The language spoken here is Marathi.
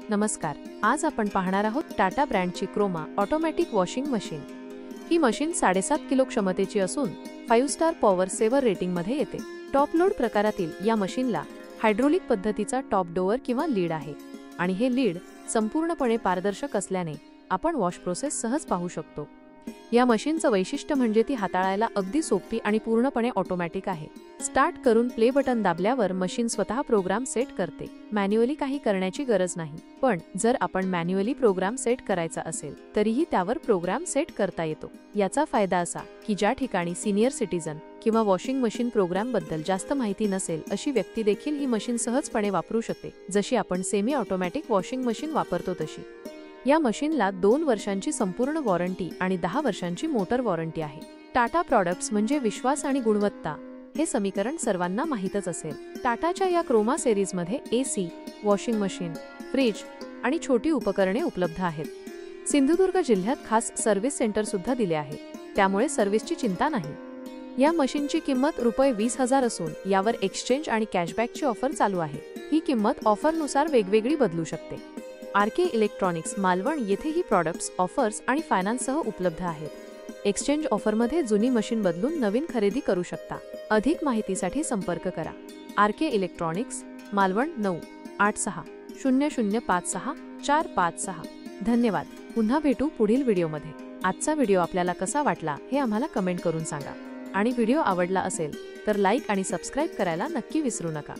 नमस्कार, आज आपण पाहणार आहोत टाटा ब्रँडची क्रोमा ऑटोमॅटिक वॉशिंग मशीन। ही मशीन 7.5 किलो क्षमतेची असून 5 स्टार पॉवर सेवर रेटिंगमध्ये येते। टॉप लोड प्रकारातील या मशीनला हायड्रोलिक पद्धतीचा टॉप डोअर किंवा लीड आहे आणि हे लीड संपूर्णपणे पारदर्शक असल्याने आपण वॉश प्रोसेस सहज पाहू शकतो। या मशीनचं वैशिष्ट्य म्हणजे ती हाताळायला अगदी सोपी आणि पूर्णपणे ऑटोमॅटिक आहे। स्टार्ट करून प्ले बटन दाबल्यावर मशीन स्वतः प्रोग्राम सेट करते। मॅन्युअली काही करण्याची गरज नाही, पण जर आपण मॅन्युअली प्रोग्राम सेट करायचा असेल तरीही त्यावर प्रोग्राम सेट करता येतो। याचा फायदा असा की ज्या ठिकाणी सीनियर सिटीजन किंवा वॉशिंग मशीन प्रोग्राम बद्दल जास्त माहिती नसेल अशी व्यक्ती देखील ही मशीन सहजपणे वापरू शकते, जशी आपण सेमी ऑटोमॅटिक वॉशिंग मशीन वापरतो तशी। या मशीनला 2 वर्षांची संपूर्ण वॉरंटी आणि 10 वर्षांची मोटर वॉरंटी आहे। टाटा प्रॉडक्ट्स म्हणजे विश्वास आणि गुणवत्ता हे समीकरण सर्वांना माहीतच असेल। टाटाच्या या क्रोमा सिरीजमध्ये एसी, वॉशिंग मशीन, फ्रिज आणि छोटी उपकरणे उपलब्ध आहेत। सिंधुदुर्ग जिल्ह्यात खास सर्व्हिस सेंटर सुद्धा दिले आहे, त्यामुळे सर्व्हिसची चिंता नाही। या मशीनची किंमत ₹20,000 असून यावर एक्सचेंज आणि कॅशबॅकची ऑफर चालू आहे। ही किंमत ऑफरनुसार वेगवेगळी बदलू शकते। आरके इलेक्ट्रॉनिक्स मालवण येथे ही प्रॉडक्ट्स ऑफर्स आणि फायनान्ससह उपलब्ध आहेत। एक्सचेंज ऑफरमध्ये जुनी मशीन बदलून नवीन खरेदी करू शकता। अधिक माहितीसाठी संपर्क करा। आरके इलेक्ट्रॉनिक्स मालवण 98860056 धन्यवाद। पुन्हा भेटू पुढील व्हिडिओमध्ये। आजचा व्हिडिओ आपल्याला कसा वाटला हे आम्हाला कमेंट करून सांगा आणि व्हिडिओ आवडला असेल तर लाईक आणि सबस्क्राईब करायला नक्की विसरू नका।